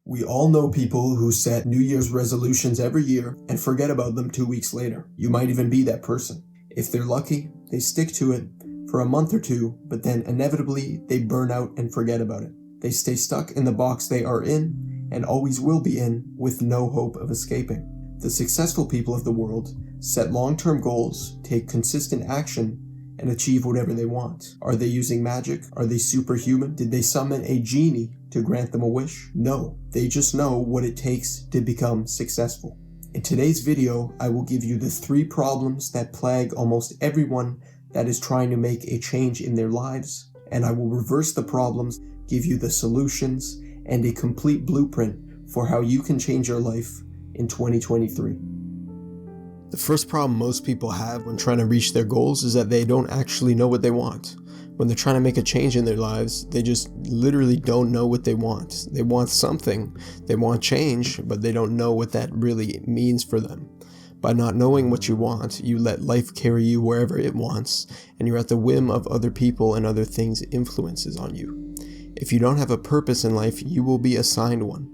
We all know people who set New Year's resolutions every year and forget about them 2 weeks later. You might even be that person. If they're lucky, they stick to it for a month or two, but then inevitably they burn out and forget about it. They stay stuck in the box they are in and always will be in with no hope of escaping. The successful people of the world set long-term goals, take consistent action, and achieve whatever they want. Are they using magic? Are they superhuman? Did they summon a genie to grant them a wish? No, they just know what it takes to become successful. In today's video, I will give you the 3 problems that plague almost everyone that is trying to make a change in their lives, and I will reverse the problems, give you the solutions, and a complete blueprint for how you can change your life in 2023. The first problem most people have when trying to reach their goals is that they don't actually know what they want. When they're trying to make a change in their lives, they just literally don't know what they want. They want something, they want change, but they don't know what that really means for them. By not knowing what you want, you let life carry you wherever it wants, and you're at the whim of other people and other things' influences on you. If you don't have a purpose in life, you will be assigned one.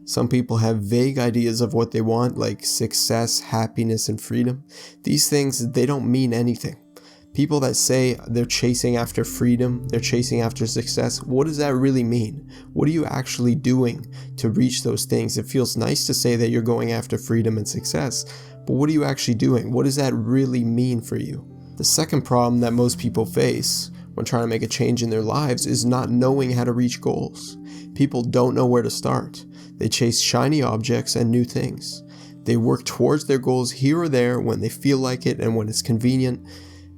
Some people have vague ideas of what they want, like success, happiness, and freedom. These things, they don't mean anything. People that say they're chasing after freedom, they're chasing after success, what does that really mean? What are you actually doing to reach those things? It feels nice to say that you're going after freedom and success, but what are you actually doing? What does that really mean for you? The second problem that most people face when trying to make a change in their lives is not knowing how to reach goals. People don't know where to start. They chase shiny objects and new things. They work towards their goals here or there when they feel like it and when it's convenient,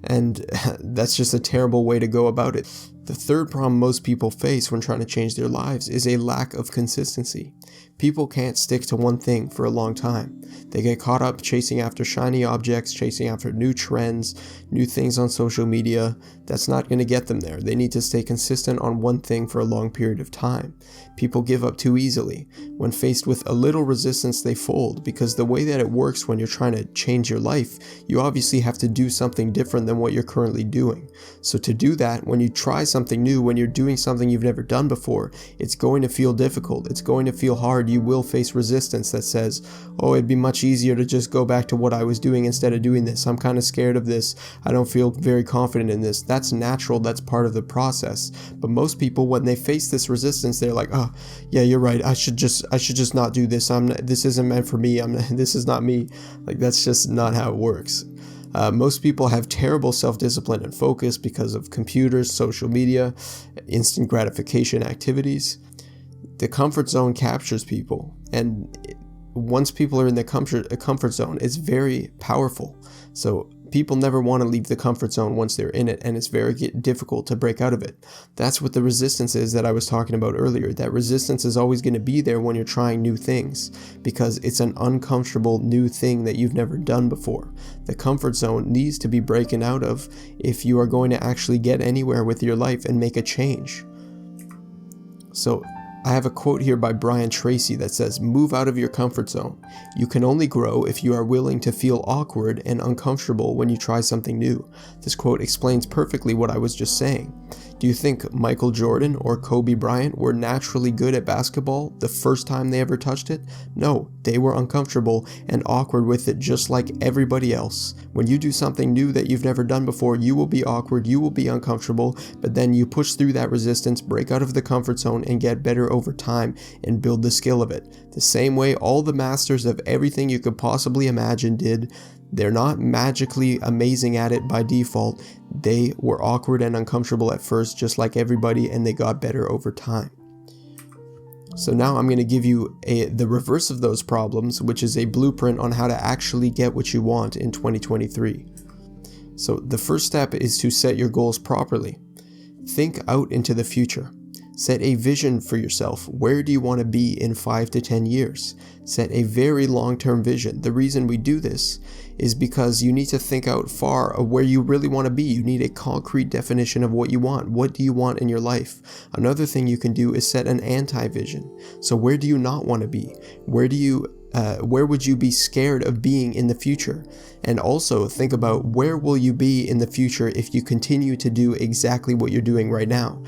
and that's just a terrible way to go about it. The third problem most people face when trying to change their lives is a lack of consistency. People can't stick to one thing for a long time. They get caught up chasing after shiny objects, chasing after new trends, new things on social media. That's not going to get them there. They need to stay consistent on one thing for a long period of time. People give up too easily. When faced with a little resistance, they fold, because the way that it works when you're trying to change your life, you obviously have to do something different than what you're currently doing. So to do that, when you try something new, when you're doing something you've never done before, it's going to feel difficult. It's going to feel hard. You will face resistance that says, oh, it'd be much easier to just go back to what I was doing instead of doing this. I'm kind of scared of this. I don't feel very confident in this. That's natural. That's part of the process. But most people, when they face this resistance, they're like, oh, yeah, you're right. I should just not do this. This isn't meant for me. This is not me. Like, that's just not how it works. Most people have terrible self-discipline and focus because of computers, social media, instant gratification activities. The comfort zone captures people, and once people are in the comfort zone, it's very powerful. So people never want to leave the comfort zone once they're in it, and it's very difficult to break out of it. That's what the resistance is that I was talking about earlier. That resistance is always going to be there when you're trying new things, because it's an uncomfortable new thing that you've never done before. The comfort zone needs to be broken out of if you are going to actually get anywhere with your life and make a change. So I have a quote here by Brian Tracy that says, "Move out of your comfort zone. You can only grow if you are willing to feel awkward and uncomfortable when you try something new." This quote explains perfectly what I was just saying. Do you think Michael Jordan or Kobe Bryant were naturally good at basketball the first time they ever touched it? No, they were uncomfortable and awkward with it just like everybody else. When you do something new that you've never done before, you will be awkward, you will be uncomfortable, but then you push through that resistance, break out of the comfort zone, and get better over time and build the skill of it. The same way all the masters of everything you could possibly imagine did. They're not magically amazing at it by default. They were awkward and uncomfortable at first, just like everybody, and they got better over time. So now I'm going to give you the reverse of those problems, which is a blueprint on how to actually get what you want in 2023. So the first step is to set your goals properly. Think out into the future. Set a vision for yourself. Where do you want to be in 5 to 10 years? Set a very long-term vision. The reason we do this is because you need to think out far of where you really want to be. You need a concrete definition of what you want. What do you want in your life? Another thing you can do is set an anti-vision. So where do you not want to be? Where would you be scared of being in the future? And also think about, where will you be in the future if you continue to do exactly what you're doing right now?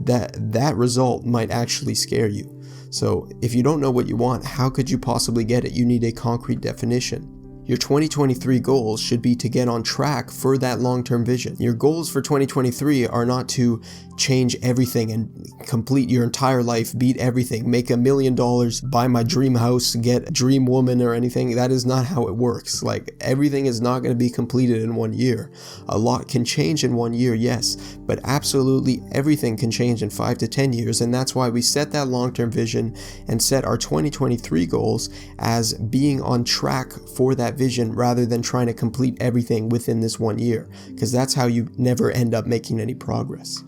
That result might actually scare you. So if you don't know what you want, how could you possibly get it? You need a concrete definition. Your 2023 goals should be to get on track for that long-term vision. Your goals for 2023 are not to change everything and complete your entire life, beat everything, make $1 million, buy my dream house, get a dream woman or anything. That is not how it works. Like, everything is not going to be completed in 1 year. A lot can change in 1 year, yes, but absolutely everything can change in 5 to 10 years. And that's why we set that long-term vision and set our 2023 goals as being on track for that vision rather than trying to complete everything within this 1 year, because that's how you never end up making any progress.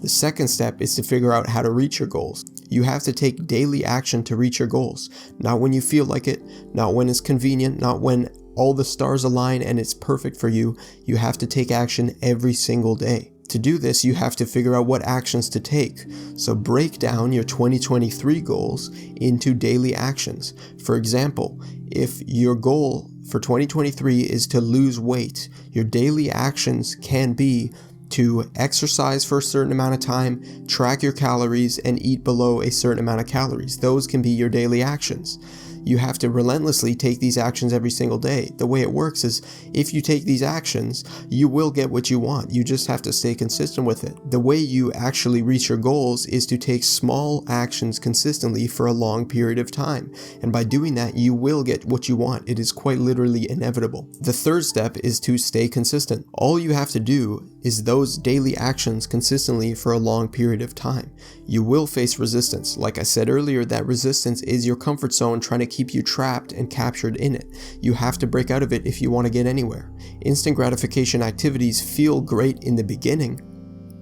The second step is to figure out how to reach your goals. You have to take daily action to reach your goals. Not when you feel like it, not when it's convenient, not when all the stars align and it's perfect for you. You have to take action every single day. To do this, you have to figure out what actions to take. So break down your 2023 goals into daily actions. For example, if your goal for 2023 is to lose weight, your daily actions can be to exercise for a certain amount of time, track your calories, and eat below a certain amount of calories. Those can be your daily actions. You have to relentlessly take these actions every single day. The way it works is, if you take these actions, you will get what you want. You just have to stay consistent with it. The way you actually reach your goals is to take small actions consistently for a long period of time. And by doing that, you will get what you want. It is quite literally inevitable. The third step is to stay consistent. All you have to do is those daily actions consistently for a long period of time. You will face resistance. Like I said earlier, that resistance is your comfort zone trying to keep you trapped and captured in it. You have to break out of it if you want to get anywhere. Instant gratification activities feel great in the beginning,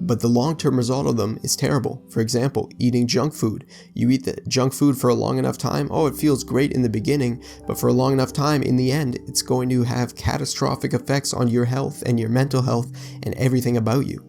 but the long-term result of them is terrible. For example, eating junk food. You eat the junk food for a long enough time, it feels great in the beginning, but for a long enough time, in the end, it's going to have catastrophic effects on your health and your mental health and everything about you.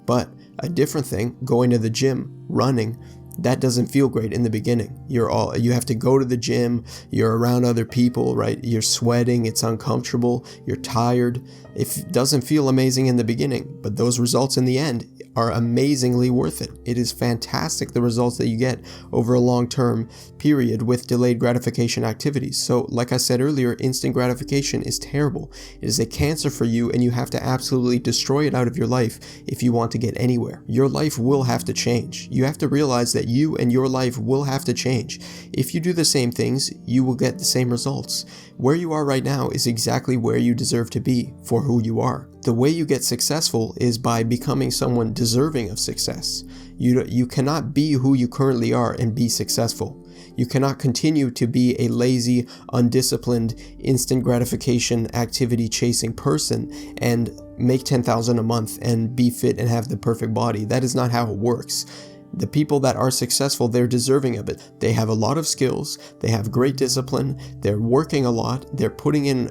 But a different thing, going to the gym, running, that doesn't feel great in the beginning. You have to go to the gym, you're around other people, right? You're sweating, it's uncomfortable, you're tired. It doesn't feel amazing in the beginning, but those results in the end are amazingly worth it. It is fantastic, the results that you get over a long-term period with delayed gratification activities. So like I said earlier, instant gratification is terrible. It is a cancer for you, and you have to absolutely destroy it out of your life if you want to get anywhere. Your life will have to change. You have to realize that you and your life will have to change. If you do the same things, you will get the same results. Where you are right now is exactly where you deserve to be for who you are. The way you get successful is by becoming someone deserving of success. You cannot be who you currently are and be successful. You cannot continue to be a lazy, undisciplined, instant gratification activity chasing person and make $10,000 a month and be fit and have the perfect body. That is not how it works. The people that are successful, they're deserving of it. They have a lot of skills, they have great discipline, they're working a lot, they're putting in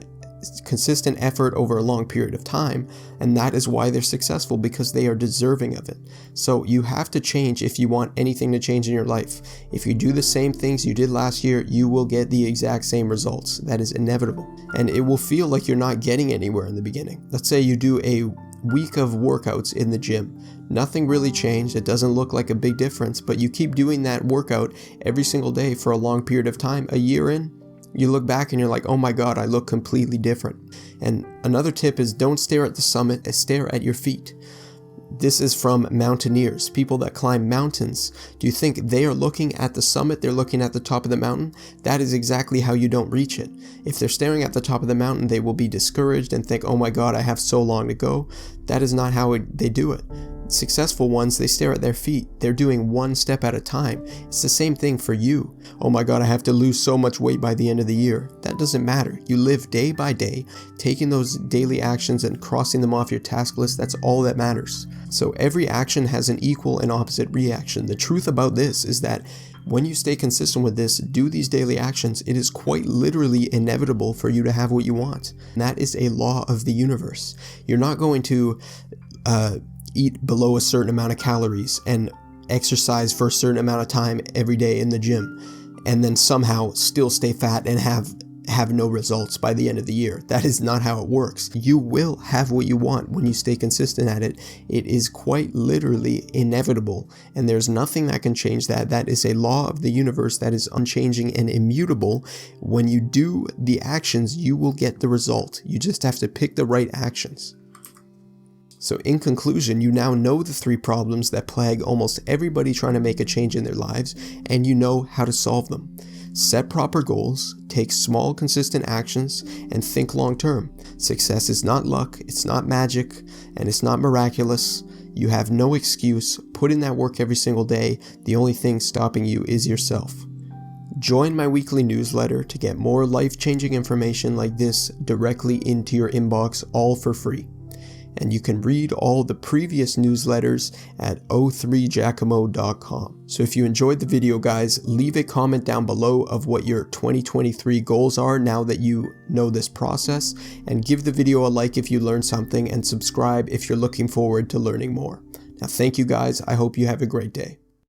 consistent effort over a long period of time, and that is why they're successful, because they are deserving of it. So you have to change if you want anything to change in your life. If you do the same things you did last year, you will get the exact same results. That is inevitable. And it will feel like you're not getting anywhere in the beginning. Let's say you do a week of workouts in the gym. Nothing really changed. It doesn't look like a big difference, but you keep doing that workout every single day for a long period of time. A year in, you look back and you're like, oh my God, I look completely different. And another tip is, don't stare at the summit, stare at your feet. This is from mountaineers, people that climb mountains. Do you think they are looking at the summit? They're looking at the top of the mountain? That is exactly how you don't reach it. If they're staring at the top of the mountain, they will be discouraged and think, oh my God, I have so long to go. That is not how they do it. Successful ones, they stare at their feet. They're doing one step at a time. It's the same thing for you. Oh my God, I have to lose so much weight by the end of the year. That doesn't matter. You live day by day, taking those daily actions and crossing them off your task list. That's all that matters. So every action has an equal and opposite reaction. The truth about this is that when you stay consistent with this, do these daily actions, it is quite literally inevitable for you to have what you want. And that is a law of the universe. You're not going to eat below a certain amount of calories and exercise for a certain amount of time every day in the gym and then somehow still stay fat and have have no results by the end of the year. That is not how it works. You will have what you want when you stay consistent at it. It is quite literally inevitable, and there's nothing that can change that. That is a law of the universe that is unchanging and immutable. When you do the actions, you will get the result. You just have to pick the right actions. So in conclusion, you now know the 3 problems that plague almost everybody trying to make a change in their lives, and you know how to solve them. Set proper goals, take small consistent actions, and think long term. Success is not luck, it's not magic, and it's not miraculous. You have no excuse. Put in that work every single day. The only thing stopping you is yourself. Join my weekly newsletter to get more life-changing information like this directly into your inbox, all for free. And you can read all the previous newsletters at o3giacomo.com. So if you enjoyed the video, guys, leave a comment down below of what your 2023 goals are now that you know this process, and give the video a like if you learned something, and subscribe if you're looking forward to learning more. Now, thank you guys. I hope you have a great day.